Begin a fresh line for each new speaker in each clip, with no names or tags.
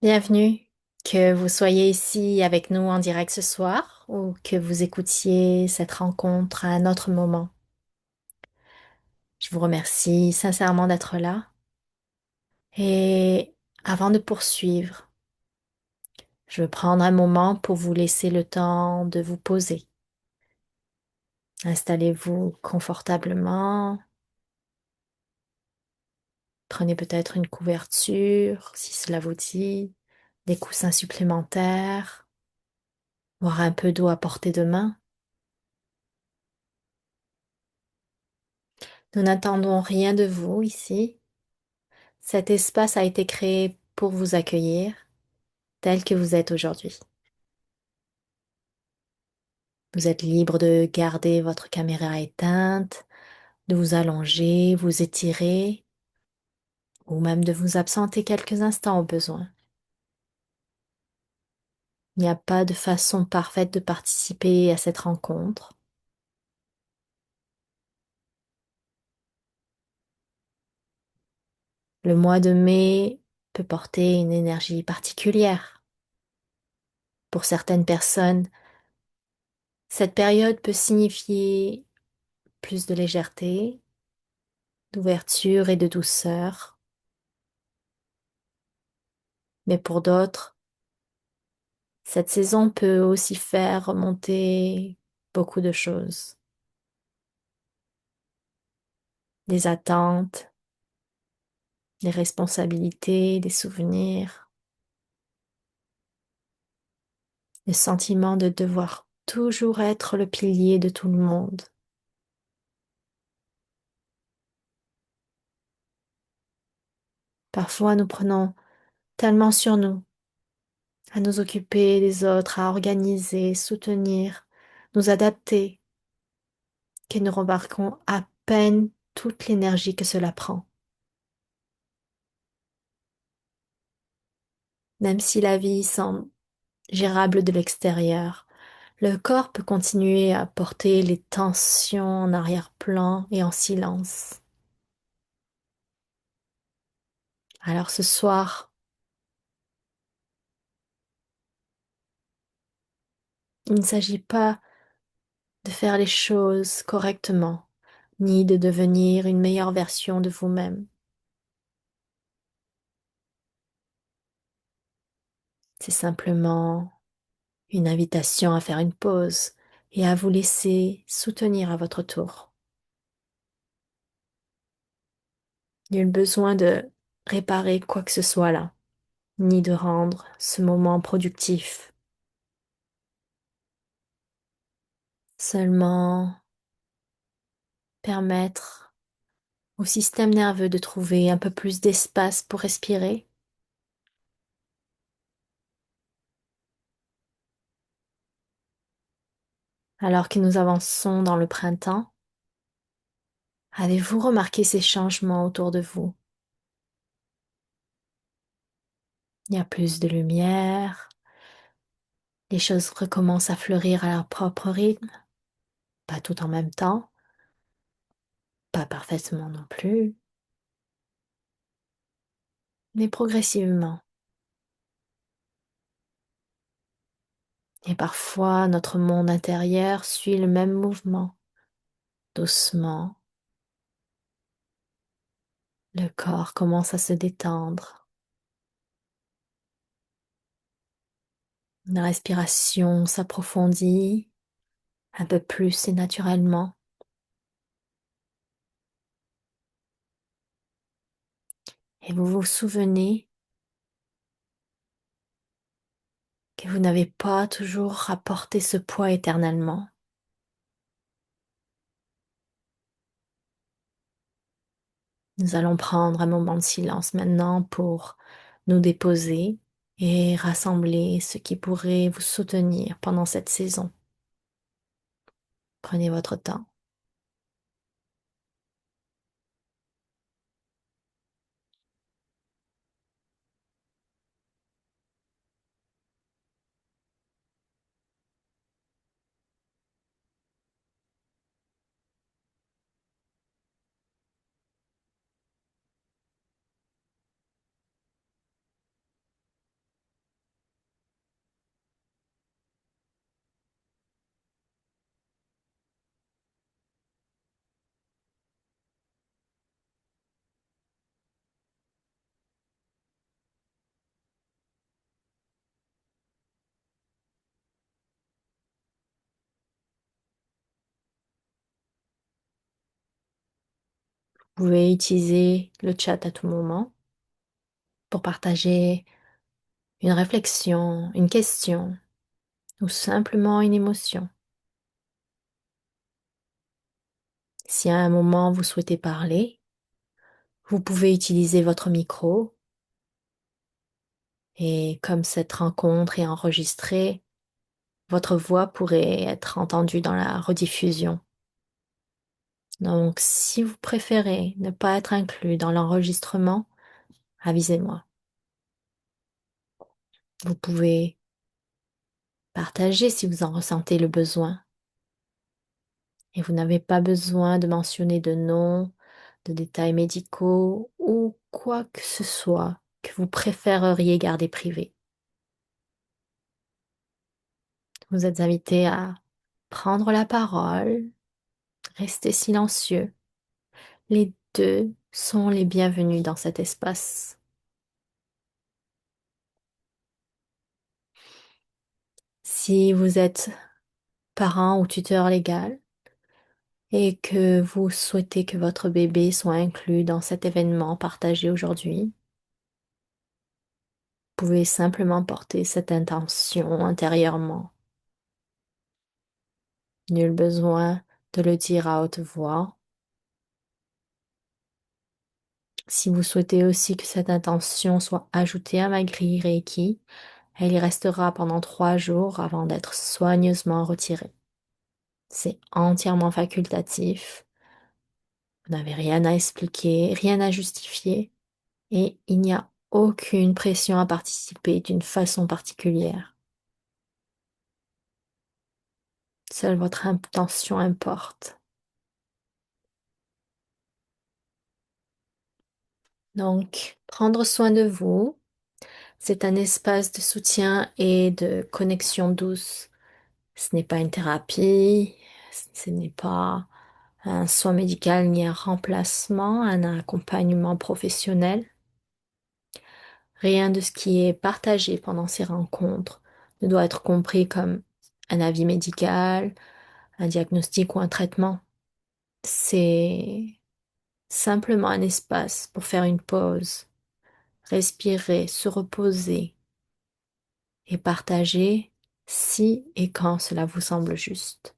Bienvenue, que vous soyez ici avec nous en direct ce soir ou que vous écoutiez cette rencontre à un autre moment. Je vous remercie sincèrement d'être là. Et avant de poursuivre, je veux prendre un moment pour vous laisser le temps de vous poser. Installez-vous confortablement. Prenez peut-être une couverture si cela vous dit, des coussins supplémentaires, voire un peu d'eau à portée de main. Nous n'attendons rien de vous ici. Cet espace a été créé pour vous accueillir tel que vous êtes aujourd'hui. Vous êtes libre de garder votre caméra éteinte, de vous allonger, vous étirer ou même de vous absenter quelques instants au besoin. Il n'y a pas de façon parfaite de participer à cette rencontre. Le mois de mai peut porter une énergie particulière. Pour certaines personnes, cette période peut signifier plus de légèreté, d'ouverture et de douceur. Mais pour d'autres, cette saison peut aussi faire remonter beaucoup de choses. Des attentes, des responsabilités, des souvenirs, le sentiment de devoir toujours être le pilier de tout le monde. Parfois, nous prenons tellement sur nous, à nous occuper des autres, à organiser, soutenir, nous adapter, que nous remarquons à peine toute l'énergie que cela prend. Même si la vie semble gérable de l'extérieur, le corps peut continuer à porter les tensions en arrière-plan et en silence. Alors ce soir, il ne s'agit pas de faire les choses correctement, ni de devenir une meilleure version de vous-même. C'est simplement une invitation à faire une pause et à vous laisser soutenir à votre tour. Nul besoin de réparer quoi que ce soit là, ni de rendre ce moment productif. Seulement permettre au système nerveux de trouver un peu plus d'espace pour respirer, alors que nous avançons dans le printemps. Avez-vous remarqué ces changements autour de vous? Il y a plus de lumière, les choses recommencent à fleurir à leur propre rythme, pas tout en même temps, pas parfaitement non plus, mais progressivement. Et parfois, notre monde intérieur suit le même mouvement, doucement. Le corps commence à se détendre. La respiration s'approfondit un peu plus et naturellement. Et vous vous souvenez que vous n'avez pas toujours à porter ce poids éternellement. Nous allons prendre un moment de silence maintenant pour nous déposer et rassembler ce qui pourrait vous soutenir pendant cette saison. Prenez votre temps. Vous pouvez utiliser le chat à tout moment pour partager une réflexion, une question ou simplement une émotion. Si à un moment vous souhaitez parler, vous pouvez utiliser votre micro et comme cette rencontre est enregistrée, votre voix pourrait être entendue dans la rediffusion. Donc, si vous préférez ne pas être inclus dans l'enregistrement, avisez-moi. Vous pouvez partager si vous en ressentez le besoin. Et vous n'avez pas besoin de mentionner de nom, de détails médicaux ou quoi que ce soit que vous préféreriez garder privé. Vous êtes invité à prendre la parole, rester silencieux. Les deux sont les bienvenus dans cet espace. Si vous êtes parent ou tuteur légal et que vous souhaitez que votre bébé soit inclus dans cet événement partagé aujourd'hui, vous pouvez simplement porter cette intention intérieurement. Nul besoin de le dire à haute voix. Si vous souhaitez aussi que cette intention soit ajoutée à ma grille Reiki, elle y restera pendant 3 jours avant d'être soigneusement retirée. C'est entièrement facultatif. Vous n'avez rien à expliquer, rien à justifier, et il n'y a aucune pression à participer d'une façon particulière. Seule votre intention importe. Donc, prendre soin de vous, c'est un espace de soutien et de connexion douce. Ce n'est pas une thérapie, ce n'est pas un soin médical ni un remplacement, un accompagnement professionnel. Rien de ce qui est partagé pendant ces rencontres ne doit être compris comme un avis médical, un diagnostic ou un traitement. C'est simplement un espace pour faire une pause, respirer, se reposer et partager si et quand cela vous semble juste.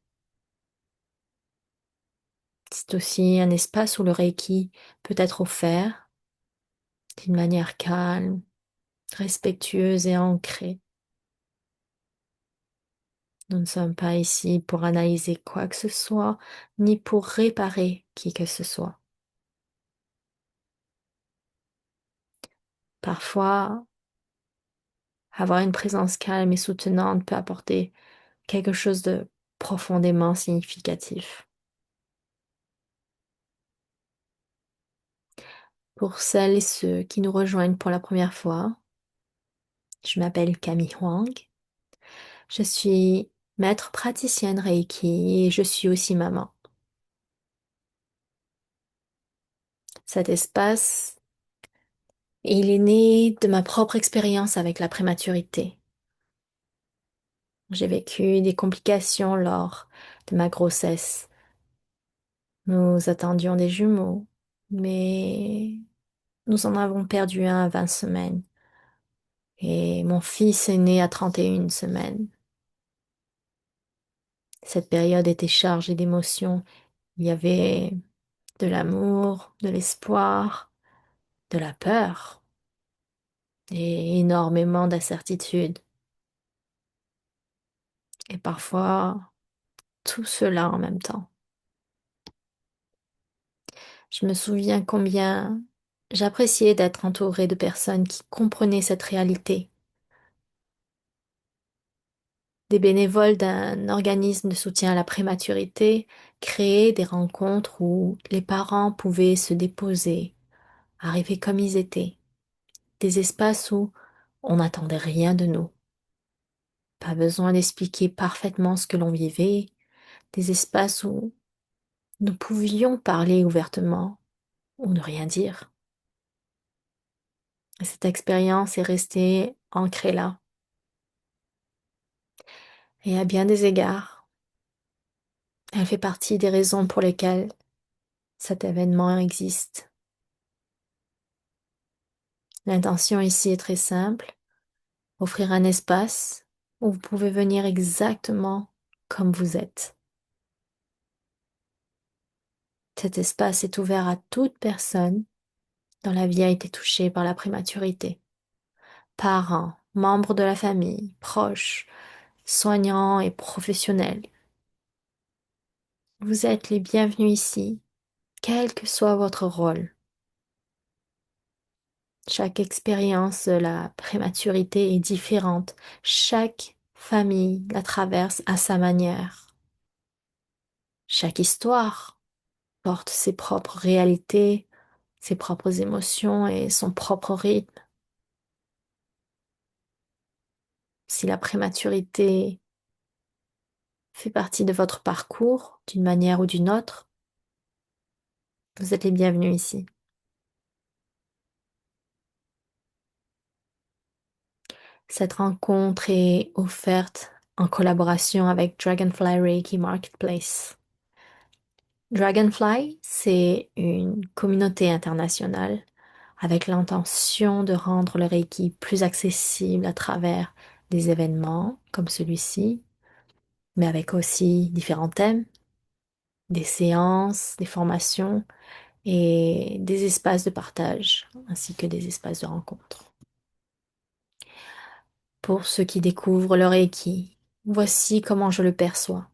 C'est aussi un espace où le Reiki peut être offert d'une manière calme, respectueuse et ancrée. Nous ne sommes pas ici pour analyser quoi que ce soit, ni pour réparer qui que ce soit. Parfois, avoir une présence calme et soutenante peut apporter quelque chose de profondément significatif. Pour celles et ceux qui nous rejoignent pour la première fois, je m'appelle Camille Huang. Je suis maître praticienne Reiki et je suis aussi maman. Cet espace, il est né de ma propre expérience avec la prématurité. J'ai vécu des complications lors de ma grossesse. Nous attendions des jumeaux, mais nous en avons perdu un à 20 semaines. Et mon fils est né à 31 semaines. Cette période était chargée d'émotions. Il y avait de l'amour, de l'espoir, de la peur et énormément d'incertitudes. Et parfois, tout cela en même temps. Je me souviens combien j'appréciais d'être entourée de personnes qui comprenaient cette réalité. Des bénévoles d'un organisme de soutien à la prématurité créaient des rencontres où les parents pouvaient se déposer, arriver comme ils étaient. Des espaces où on n'attendait rien de nous. Pas besoin d'expliquer parfaitement ce que l'on vivait. Des espaces où nous pouvions parler ouvertement ou ne rien dire. Et cette expérience est restée ancrée là. Et à bien des égards, elle fait partie des raisons pour lesquelles cet événement existe. L'intention ici est très simple, offrir un espace où vous pouvez venir exactement comme vous êtes. Cet espace est ouvert à toute personne dont la vie a été touchée par la prématurité. Parents, membres de la famille, proches, soignants et professionnels. Vous êtes les bienvenus ici, quel que soit votre rôle. Chaque expérience de la prématurité est différente. Chaque famille la traverse à sa manière. Chaque histoire porte ses propres réalités, ses propres émotions et son propre rythme. Si la prématurité fait partie de votre parcours d'une manière ou d'une autre, vous êtes les bienvenus ici. Cette rencontre est offerte en collaboration avec Dragonfly Reiki Marketplace. Dragonfly, c'est une communauté internationale avec l'intention de rendre le Reiki plus accessible à travers des événements comme celui-ci, mais avec aussi différents thèmes, des séances, des formations et des espaces de partage, ainsi que des espaces de rencontre. Pour ceux qui découvrent le Reiki, voici comment je le perçois.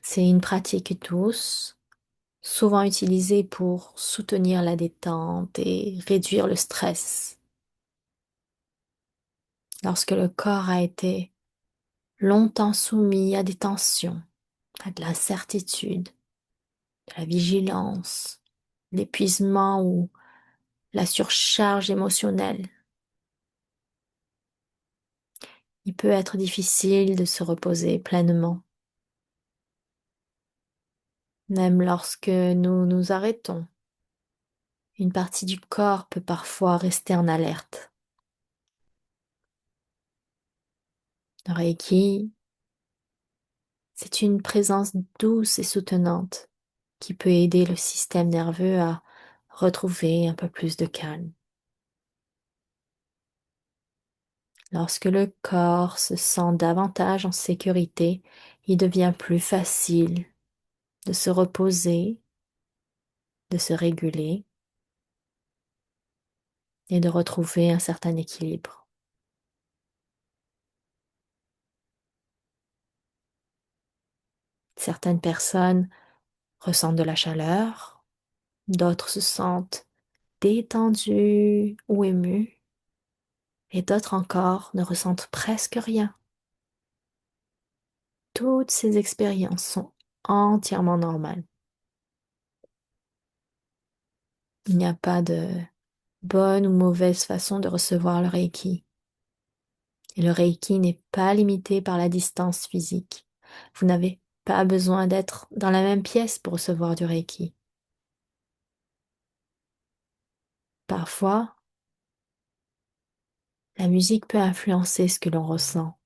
C'est une pratique douce, souvent utilisée pour soutenir la détente et réduire le stress. Lorsque le corps a été longtemps soumis à des tensions, à de l'incertitude, de la vigilance, l'épuisement ou la surcharge émotionnelle, il peut être difficile de se reposer pleinement. Même lorsque nous nous arrêtons, une partie du corps peut parfois rester en alerte. Le Reiki, c'est une présence douce et soutenante qui peut aider le système nerveux à retrouver un peu plus de calme. Lorsque le corps se sent davantage en sécurité, il devient plus facile de se reposer, de se réguler et de retrouver un certain équilibre. Certaines personnes ressentent de la chaleur, d'autres se sentent détendues ou émues, et d'autres encore ne ressentent presque rien. Toutes ces expériences sont entièrement normales. Il n'y a pas de bonne ou mauvaise façon de recevoir le Reiki. Et le Reiki n'est pas limité par la distance physique. Vous n'avez pas besoin d'être dans la même pièce pour recevoir du Reiki. Parfois, la musique peut influencer ce que l'on ressent.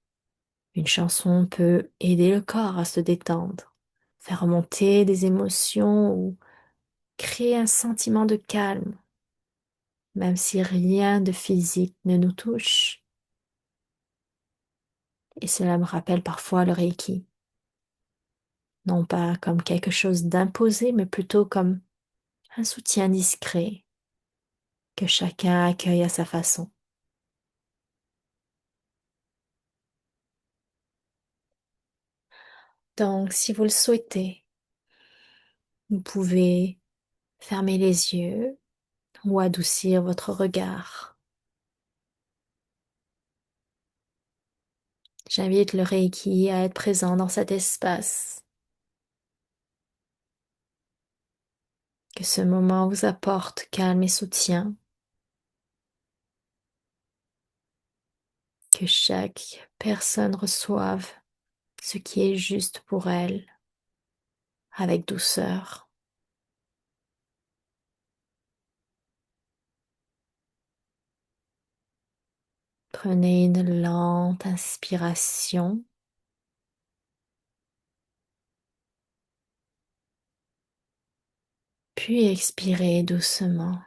Une chanson peut aider le corps à se détendre, faire remonter des émotions ou créer un sentiment de calme, même si rien de physique ne nous touche. Et cela me rappelle parfois le Reiki, non pas comme quelque chose d'imposé, mais plutôt comme un soutien discret que chacun accueille à sa façon. Donc, si vous le souhaitez, vous pouvez fermer les yeux ou adoucir votre regard. J'invite le Reiki à être présent dans cet espace. Que ce moment vous apporte calme et soutien. Que chaque personne reçoive ce qui est juste pour elle, avec douceur. Prenez une lente inspiration Puis expirez doucement.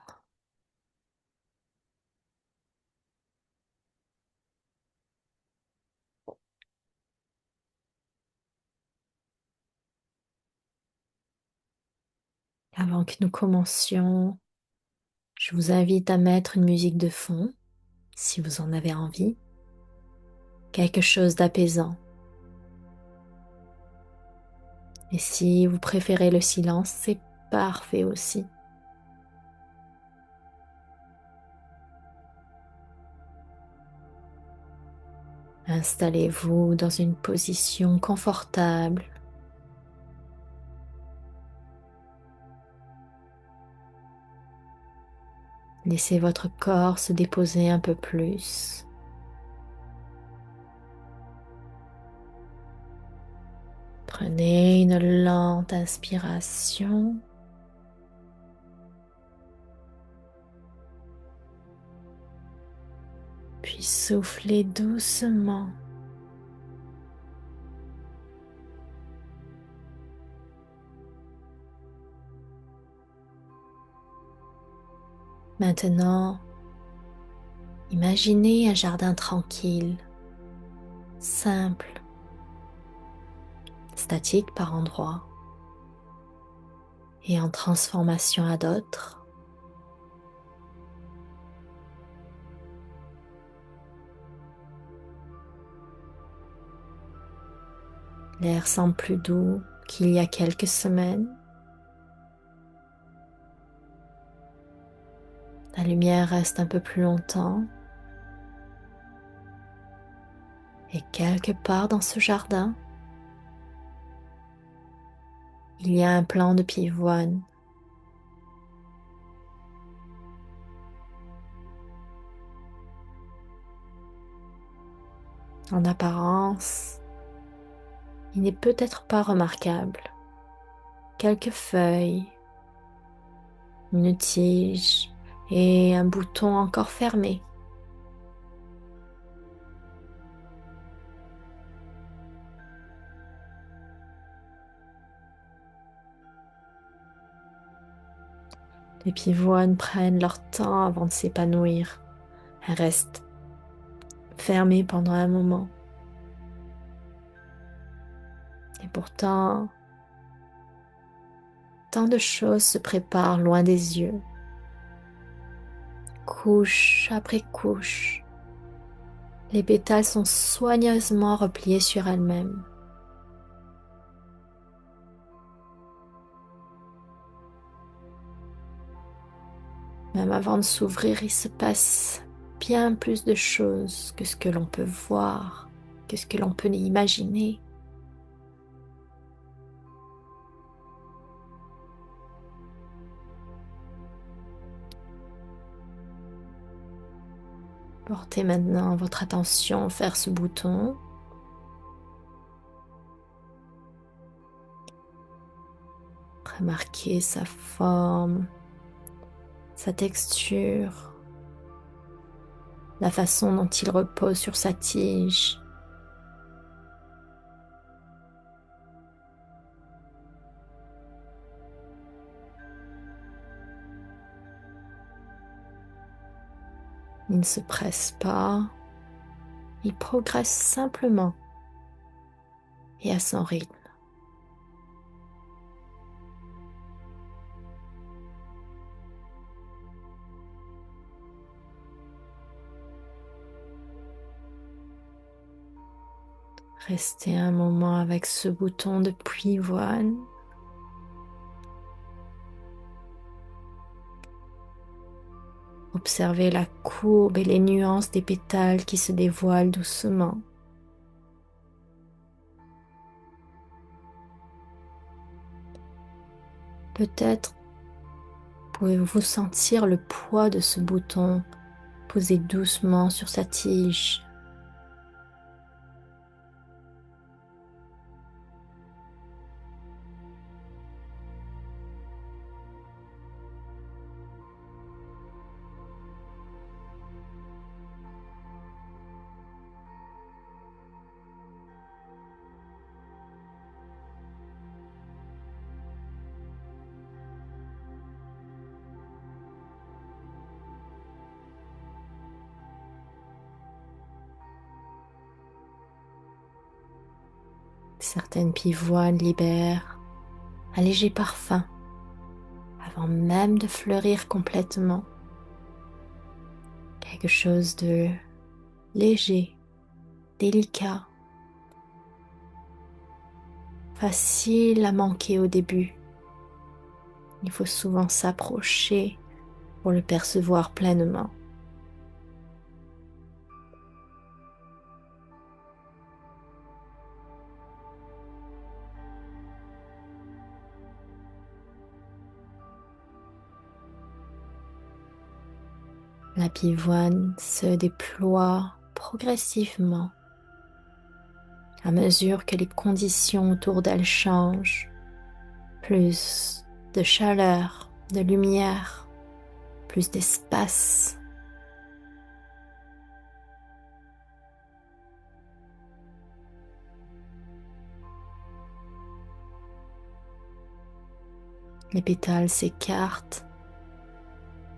Avant que nous commencions, je vous invite à mettre une musique de fond, si vous en avez envie, quelque chose d'apaisant. Et si vous préférez le silence, c'est parfait aussi. Installez-vous dans une position confortable. Laissez votre corps se déposer un peu plus. Prenez une lente inspiration. Puis soufflez doucement. Maintenant, imaginez un jardin tranquille, simple, statique par endroits et en transformation à d'autres. L'air semble plus doux qu'il y a quelques semaines. La lumière reste un peu plus longtemps. Et quelque part dans ce jardin, il y a un plant de pivoine. En apparence, il n'est peut-être pas remarquable. Quelques feuilles, une tige et un bouton encore fermé. Les pivoines prennent leur temps avant de s'épanouir. Elles restent fermées pendant un moment. Et pourtant, tant de choses se préparent loin des yeux. Couche après couche, les pétales sont soigneusement repliés sur elles-mêmes. Même avant de s'ouvrir, il se passe bien plus de choses que ce que l'on peut voir, que ce que l'on peut imaginer. Portez maintenant votre attention vers ce bouton. Remarquez sa forme, sa texture, la façon dont il repose sur sa tige. Il ne se presse pas, il progresse simplement et à son rythme. Restez un moment avec ce bouton de pivoine. Observez la courbe et les nuances des pétales qui se dévoilent doucement. Peut-être pouvez-vous sentir le poids de ce bouton posé doucement sur sa tige. Certaines pivoines libèrent un léger parfum avant même de fleurir complètement. Quelque chose de léger, délicat, facile à manquer au début. Il faut souvent s'approcher pour le percevoir pleinement. La pivoine se déploie progressivement à mesure que les conditions autour d'elle changent. Plus de chaleur, de lumière, plus d'espace. Les pétales s'écartent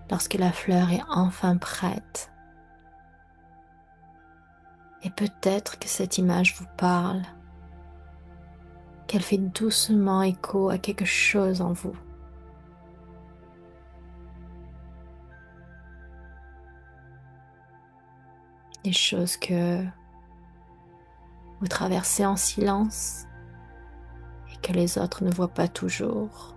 lorsque la fleur est enfin prête. Et peut-être que cette image vous parle, qu'elle fait doucement écho à quelque chose en vous. Des choses que vous traversez en silence et que les autres ne voient pas toujours.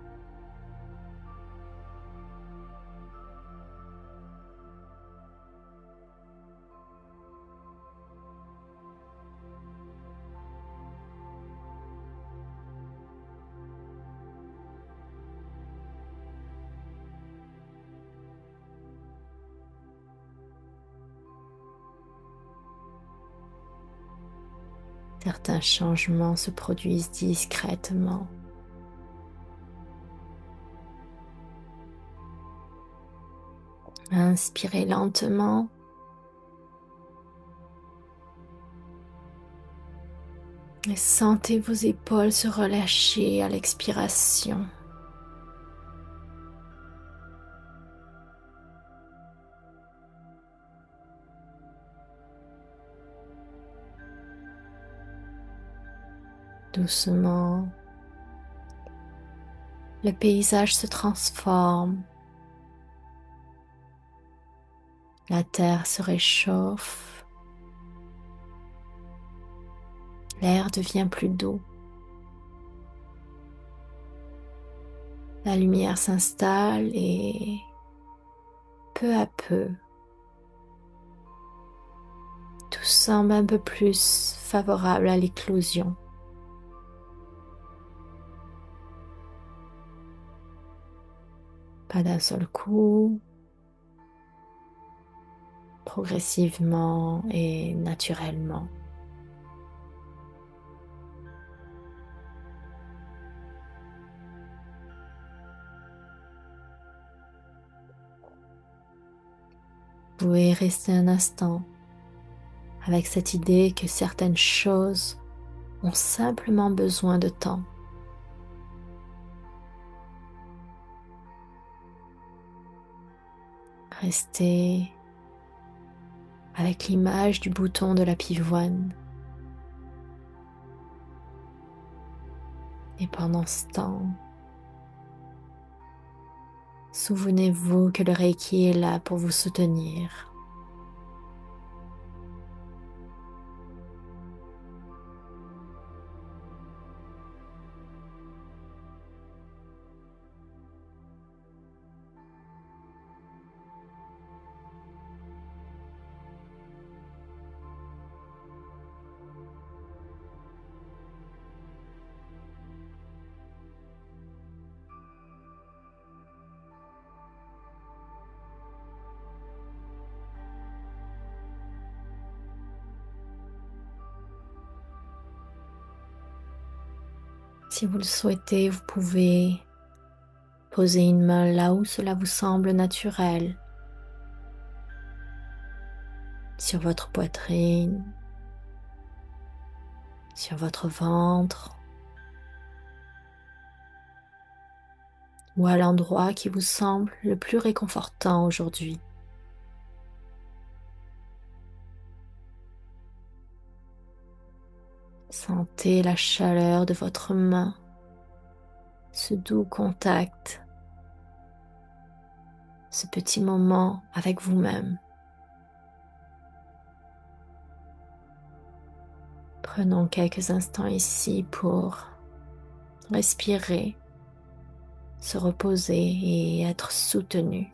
Certains changements se produisent discrètement. Inspirez lentement et sentez vos épaules se relâcher à l'expiration. Doucement, le paysage se transforme. La terre se réchauffe. L'air devient plus doux. La lumière s'installe et peu à peu, tout semble un peu plus favorable à l'éclosion. Pas d'un seul coup, progressivement et naturellement. Vous pouvez rester un instant avec cette idée que certaines choses ont simplement besoin de temps. Restez avec l'image du bouton de la pivoine. Et pendant ce temps, souvenez-vous que le Reiki est là pour vous soutenir. Si vous le souhaitez, vous pouvez poser une main là où cela vous semble naturel, sur votre poitrine, sur votre ventre ou à l'endroit qui vous semble le plus réconfortant aujourd'hui. Sentez la chaleur de votre main, ce doux contact, ce petit moment avec vous-même. Prenons quelques instants ici pour respirer, se reposer et être soutenu.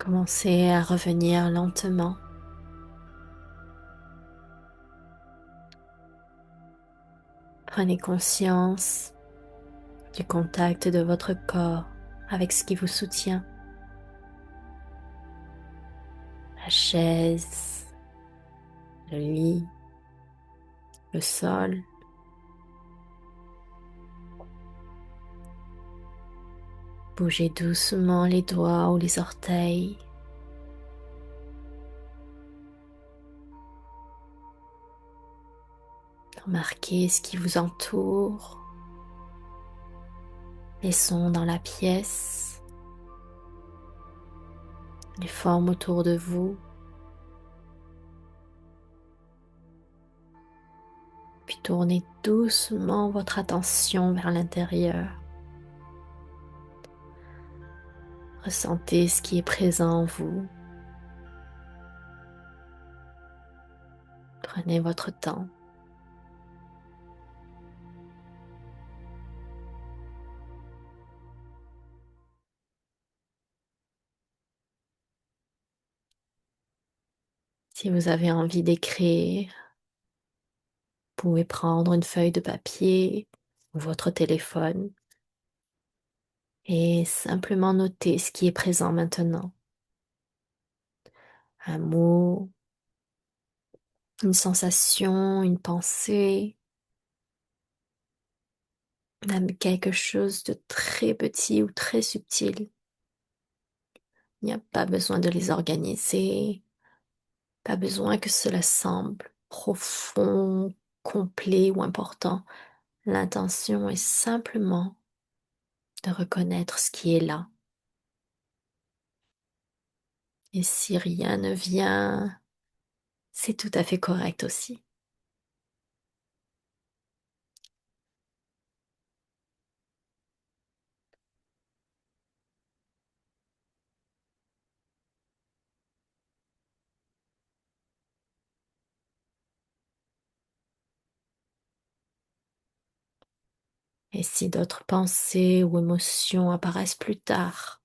Commencez à revenir lentement. Prenez conscience du contact de votre corps avec ce qui vous soutient. La chaise, le lit, le sol. Bougez doucement les doigts ou les orteils. Remarquez ce qui vous entoure, les sons dans la pièce, les formes autour de vous. Puis tournez doucement votre attention vers l'intérieur. Ressentez ce qui est présent en vous. Prenez votre temps. Si vous avez envie d'écrire, vous pouvez prendre une feuille de papier ou votre téléphone et simplement noter ce qui est présent maintenant. Un mot, une sensation, une pensée, même quelque chose de très petit ou très subtil. Il n'y a pas besoin de les organiser, pas besoin que cela semble profond, complet ou important. L'intention est simplement de reconnaître ce qui est là. Et si rien ne vient, c'est tout à fait correct aussi. Et si d'autres pensées ou émotions apparaissent plus tard,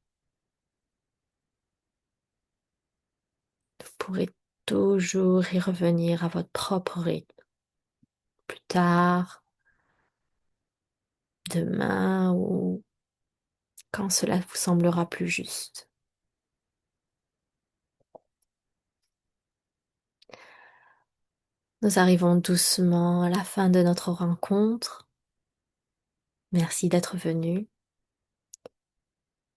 vous pourrez toujours y revenir à votre propre rythme. Plus tard, demain ou quand cela vous semblera plus juste. Nous arrivons doucement à la fin de notre rencontre. Merci d'être venu.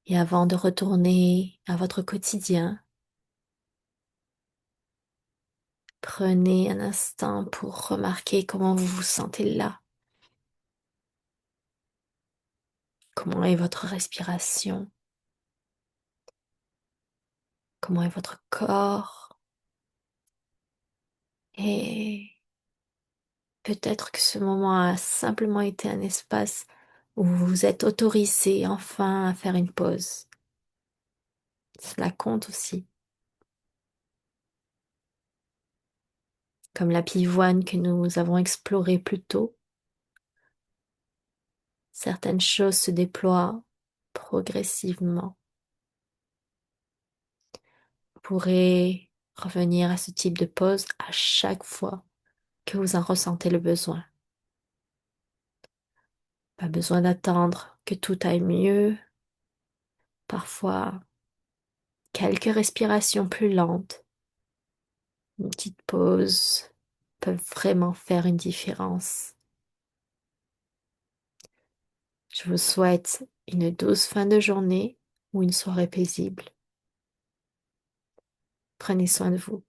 Et avant de retourner à votre quotidien, prenez un instant pour remarquer comment vous vous sentez là. Comment est votre respiration? Comment est votre corps? Et peut-être que ce moment a simplement été un espace où vous vous êtes autorisé enfin à faire une pause. Cela compte aussi. Comme la pivoine que nous avons explorée plus tôt, certaines choses se déploient progressivement. Vous pourrez revenir à ce type de pause à chaque fois que vous en ressentez le besoin. Pas besoin d'attendre que tout aille mieux. Parfois, quelques respirations plus lentes, une petite pause peuvent vraiment faire une différence. Je vous souhaite une douce fin de journée ou une soirée paisible. Prenez soin de vous.